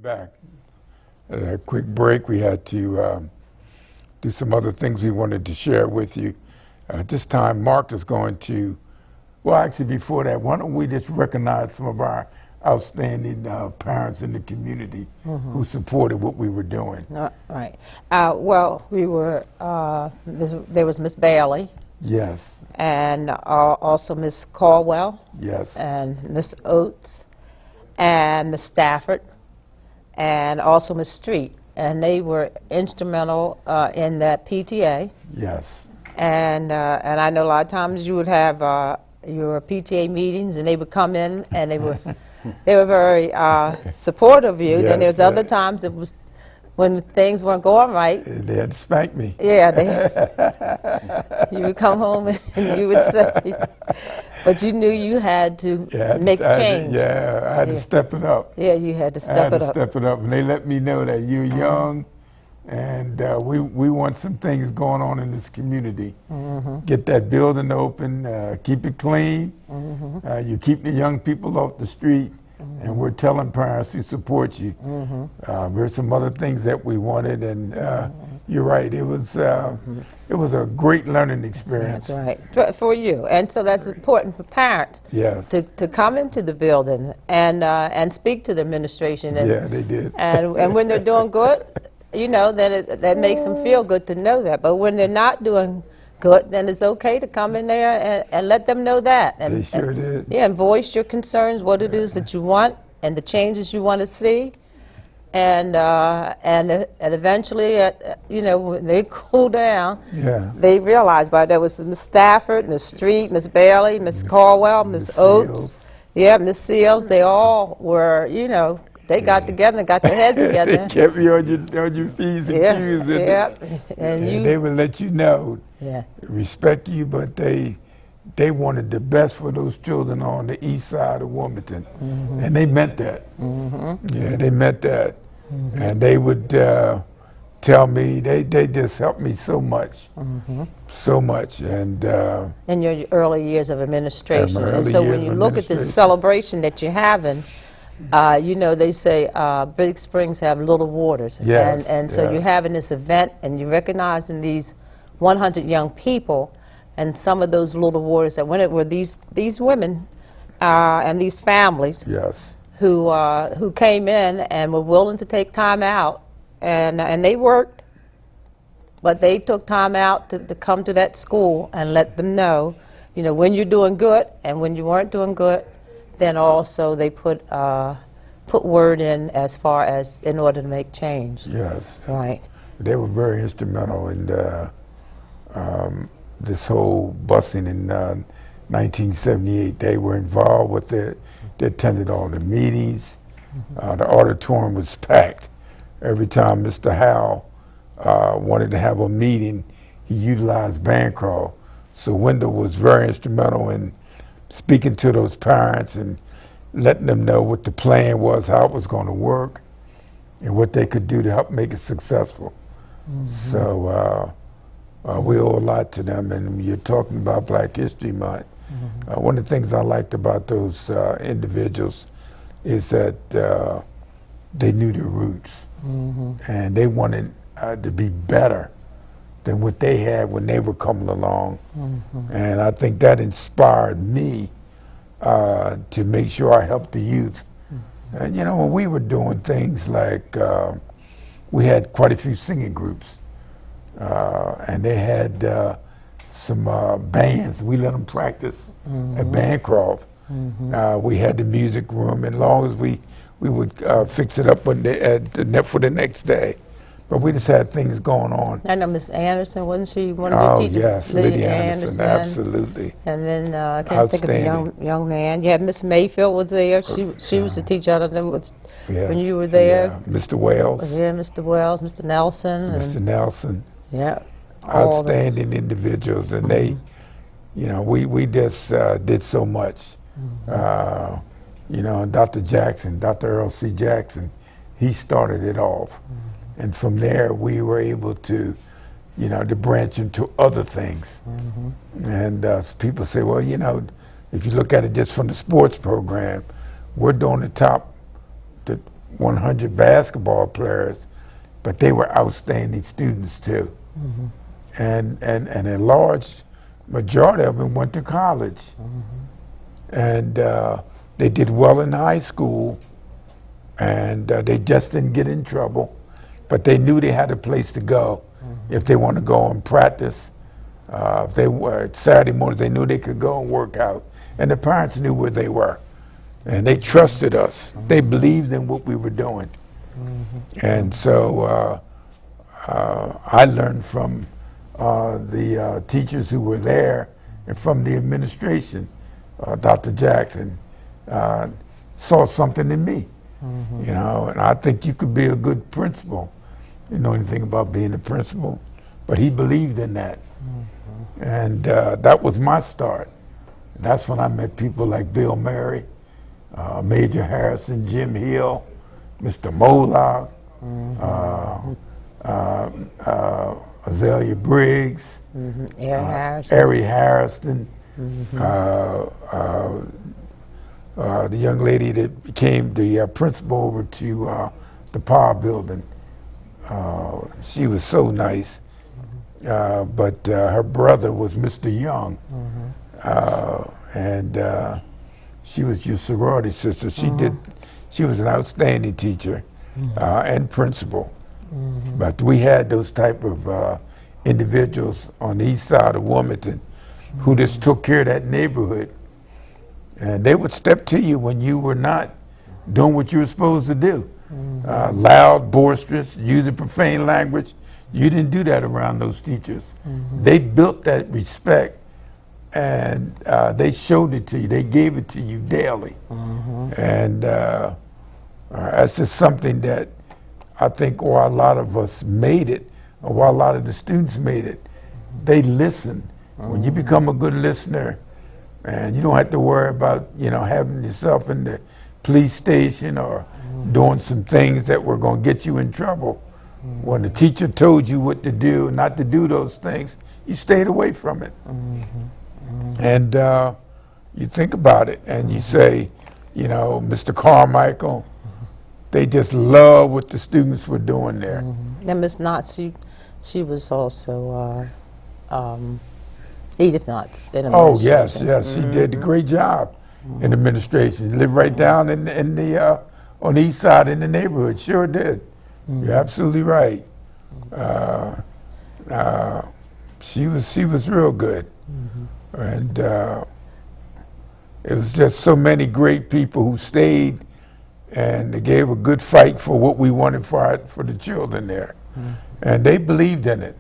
Back. A quick break. We had to do some other things we wanted to share with you. This time, Mark is going to, well, actually, before that, why don't we just recognize some of our outstanding parents in the community who supported what we were doing. Right. Well, we were, there was Miss Bailey. Yes. And also Miss Caldwell. Yes. And Miss Oates. And Miss Stafford. And also Miss Street. And they were instrumental in that PTA. Yes. And I know a lot of times you would have your PTA meetings, and they would come in, and they were very supportive of you. Yes, Then there was other times it was when things weren't going right. They had to spank me. Yeah, you would come home and you would say, but you knew you had to make a change. I had to step it up. Yeah, you had to step it up. Step it up, and they let me know that you're young, and we want some things going on in this community. Get that building open, keep it clean. You keep the young people off the street, and we're telling parents to support you. There's some other things that we wanted, and you're right. It was a great learning experience. That's right, for you, and so that's important for parents. Yes. To come into the building and speak to the administration. And, yeah, they did. And when they're doing good, you know, then that makes them feel good to know that. But when they're not doing good, then it's okay to come in there and let them know that. And, they sure did. Yeah, and voice your concerns, what it is that you want, and the changes you want to see. And eventually, you know, when they cool down, they realize. But there was Miss Stafford, Miss Street, Miss Bailey, Miss Caldwell, Miss Oates, Miss Sills. They all were, you know, they got together and got their heads together. They kept you on your P's and Q's. And they would let you know, respect you, but they wanted the best for those children on the east side of Wilmington. And they meant that. Yeah, they meant that. And they would tell me, they just helped me so much. So much. And in your early years of administration. And so when you look at this celebration that you're having, you know, they say Big Springs have little waters. And so you're having this event, and you're recognizing these 100 young people, and some of those little waters that when it were these women and these families who came in and were willing to take time out, and they worked, but they took time out to come to that school and let them know, you know, when you're doing good and when you weren't doing good. Then also they put word in as far as in order to make change. Yes. Right. They were very instrumental in this whole busing in 1978. They were involved with it. They attended all the meetings. The auditorium was packed. Every time Mr. Howell wanted to have a meeting, he utilized Bancroft. So Wendell was very instrumental in speaking to those parents and letting them know what the plan was, how it was going to work, and what they could do to help make it successful. So we owe a lot to them. And you're talking about Black History Month. One of the things I liked about those individuals is that they knew their roots, and they wanted to be better than what they had when they were coming along. And I think that inspired me to make sure I helped the youth. And you know, when we were doing things like, we had quite a few singing groups, and they had some bands. We let them practice at Bancroft. We had the music room, and as long as we would fix it up for the next day. But we just had things going on. I know Miss Anderson, wasn't she one of the teachers? Yes, Lady Anderson, absolutely. And then I can't think of the young man. Yeah, Miss Mayfield was there. She was the teacher. I don't know when you were there. Mr. Wells. Yeah, Mr. Wells, Mr. Nelson. Mr. Nelson. Yeah. Outstanding individuals, and they, you know, we just did so much. You know, and Dr. Jackson, Dr. Earl C. Jackson, he started it off. And from there, we were able to, you know, to branch into other things. And people say, well, you know, if you look at it just from the sports program, we're doing the 100 basketball players, but they were outstanding students too. And a large majority of them went to college. And they did well in high school, and they just didn't get in trouble, but they knew they had a place to go if they want to go and practice. If they were Saturday mornings, they knew they could go and work out, and the parents knew where they were, and they trusted us. They believed in what we were doing, and so I learned from the teachers who were there and from the administration. Dr. Jackson saw something in me, you know, and I think you could be a good principal. You know anything about being a principal, but he believed in that. And that was my start. That's when I met people like Bill Murray, Major Harrison, Jim Hill, Mr. Moloch, Azalea Briggs, Ari Harrison, the young lady that became the principal over to the Power Building. She was so nice, but her brother was Mr. Young, and she was your sorority sister. She was an outstanding teacher and principal. But we had those type of individuals on the east side of Wilmington who just took care of that neighborhood. And they would step to you when you were not doing what you were supposed to do. Loud, boisterous, using profane language. You didn't do that around those teachers. They built that respect, and they showed it to you. They gave it to you daily. And that's just something that I think why a lot of us made it, or why a lot of the students made it. They listened. When you become a good listener, and you don't have to worry about, you know, having yourself in the police station or doing some things that were going to get you in trouble. When the teacher told you what to do, not to do those things, you stayed away from it. And you think about it, and you say, you know, Mr. Carmichael, they just love what the students were doing there. And Ms. Knotts, she was also Edith Knotts. Oh yes, she did a great job in administration. Lived right down in the on the east side in the neighborhood. Sure did. You're absolutely right. She was real good, and it was just so many great people who stayed, and they gave a good fight for what we wanted for the children there, and they believed in it.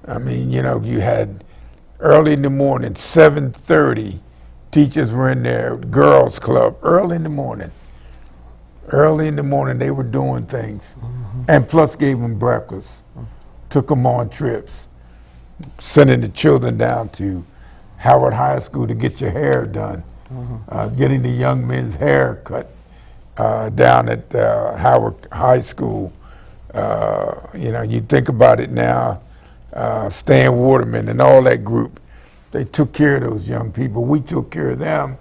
I mean, you know, you had early in the morning, 7:30, teachers were in their girls' club early in the morning. Early in the morning, they were doing things, and plus gave them breakfast, took them on trips, sending the children down to Howard High School to get your hair done, getting the young men's hair cut down at Howard High School. You know, you think about it now, Stan Waterman and all that group, they took care of those young people. We took care of them,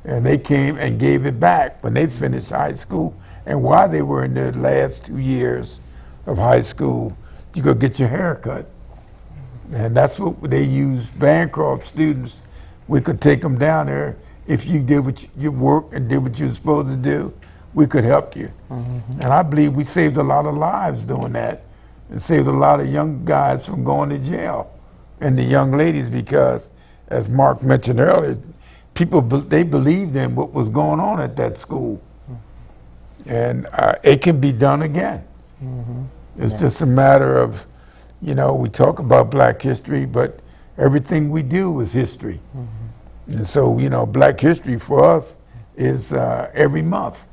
and they came and gave it back when they finished high school. And while they were in their last 2 years of high school, you could get your hair cut. And that's what they used. Bancroft students, we could take them down there. If you did your work and did what you were supposed to do, we could help you. And I believe we saved a lot of lives doing that, and saved a lot of young guys from going to jail, and the young ladies, because, as Mark mentioned earlier, people, they believed in what was going on at that school. And it can be done again. It's just a matter of, you know, we talk about Black history, but everything we do is history. And so, you know, Black history for us is every month.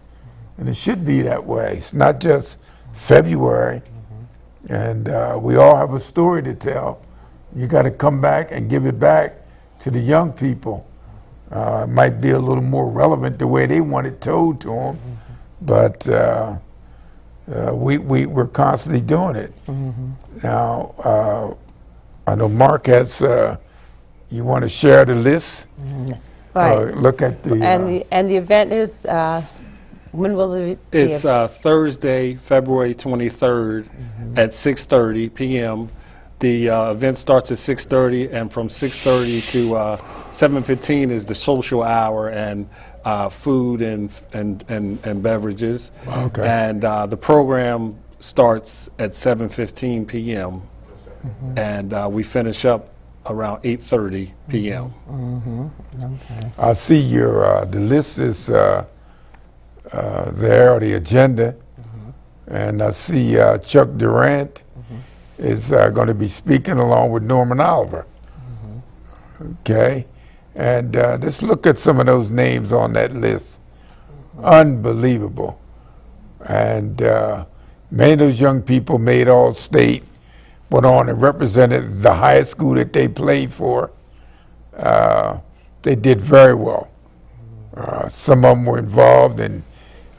And it should be that way. It's not just February. And we all have a story to tell. You got to come back and give it back to the young people. It might be a little more relevant the way they want it told to them, but we're constantly doing it. Now, I know Mark has, you want to share the list? Right. Look at the... And the event is When will it be? It's Thursday, February 23rd at 6:30 p.m. The event starts at 6:30, and from 6:30 to 7:15 is the social hour and food and beverages. Okay. And the program starts at 7:15 p.m. And we finish up around 8:30 p.m. Okay. I see your the list is there, or the agenda, and I see Chuck Durant is going to be speaking along with Norman Oliver. Okay, and let's look at some of those names on that list. Unbelievable, and many of those young people made All-State, went on and represented the high school that they played for. They did very well. Some of them were involved in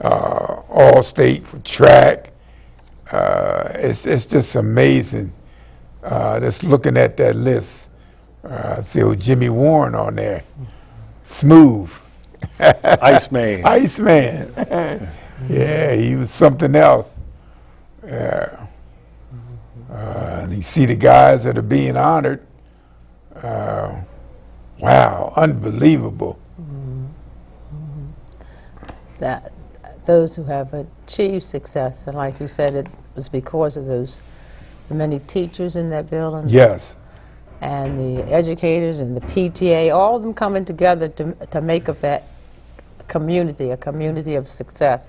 All-State for track. It's just amazing. Just looking at that list, see old Jimmy Warren on there, smooth. Iceman. Iceman. Yeah, he was something else. Yeah. And you see the guys that are being honored. Wow, unbelievable. That those who have achieved success, and like you said, it was because of those many teachers in that building. Yes. And the educators and the PTA, all of them coming together to make up that community, a community of success.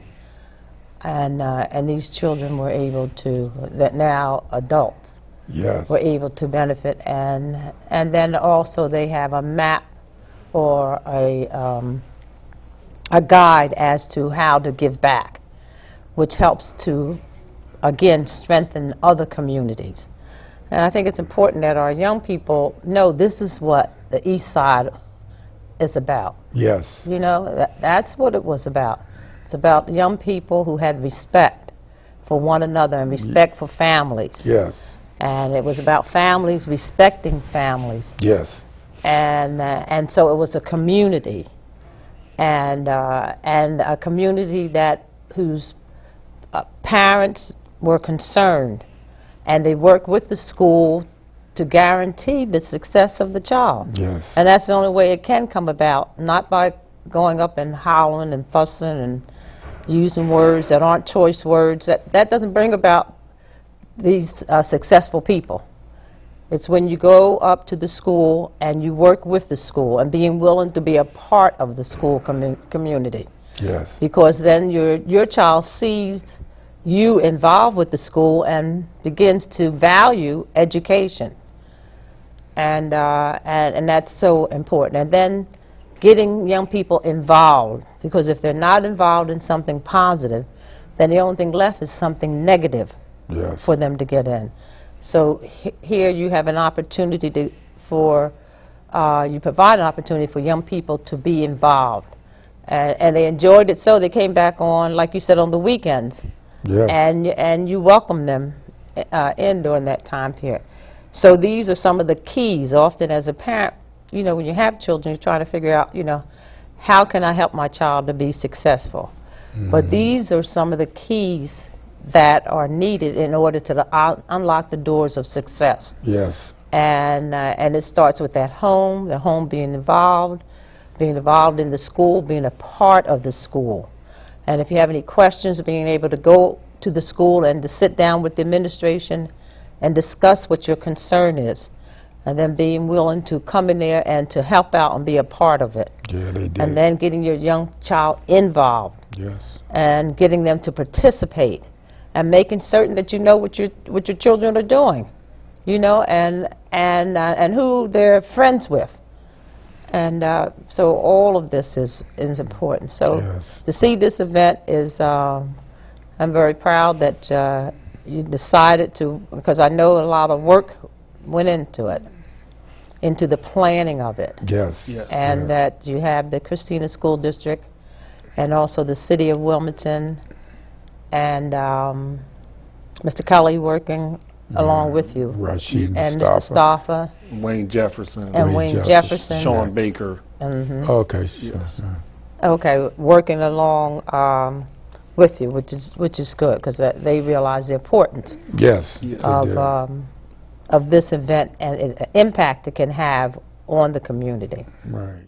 And these children were able to, that now adults, Yes. were able to benefit. And then also they have a map or a guide as to how to give back, which helps to, again, strengthen other communities. And I think it's important that our young people know this is what the East Side is about. Yes. You know, that's what it was about. It's about young people who had respect for one another and respect for families. Yes. And it was about families respecting families. Yes. And so it was a community, and a community that whose parents were concerned, and they worked with the school to guarantee the success of the child. Yes. And that's the only way it can come about, not by going up and howling and fussing and using words that aren't choice words. That doesn't bring about these successful people. It's when you go up to the school and you work with the school and being willing to be a part of the school community. Yes. Because then your child sees you involved with the school and begins to value education. And that's so important. And then getting young people involved, because if they're not involved in something positive, then the only thing left is something negative. Yes. For them to get in. So here you have an opportunity you provide an opportunity for young people to be involved. And they enjoyed it, so they came back on, like you said, on the weekends. Yes. And you welcome them in during that time period. So these are some of the keys. Often as a parent, you know, when you have children, you're trying to figure out, you know, how can I help my child to be successful? But these are some of the keys that are needed in order to unlock the doors of success. Yes. And it starts with that home, the home being involved in the school, being a part of the school. And if you have any questions, being able to go to the school and to sit down with the administration and discuss what your concern is. And then being willing to come in there and to help out and be a part of it. Yeah, they did. And then getting your young child involved. Yes. And getting them to participate. And making certain that you know what your children are doing, you know, and who they're friends with, and so all of this is important. So Yes. to see this event is, I'm very proud that you decided to, because I know a lot of work went into it, into the planning of it. Yes. Yes. And that you have the Christina School District, and also the City of Wilmington. And Mr. Kelly working along with you. Rashid And Mustafa. Mr. Staffa Wayne Jefferson. and Wayne Wayne Jefferson. Jefferson. Sean Baker. Okay. Yes. Okay, working along with you, which is good, because they realize the importance Yes. of this event and the impact it can have on the community. Right.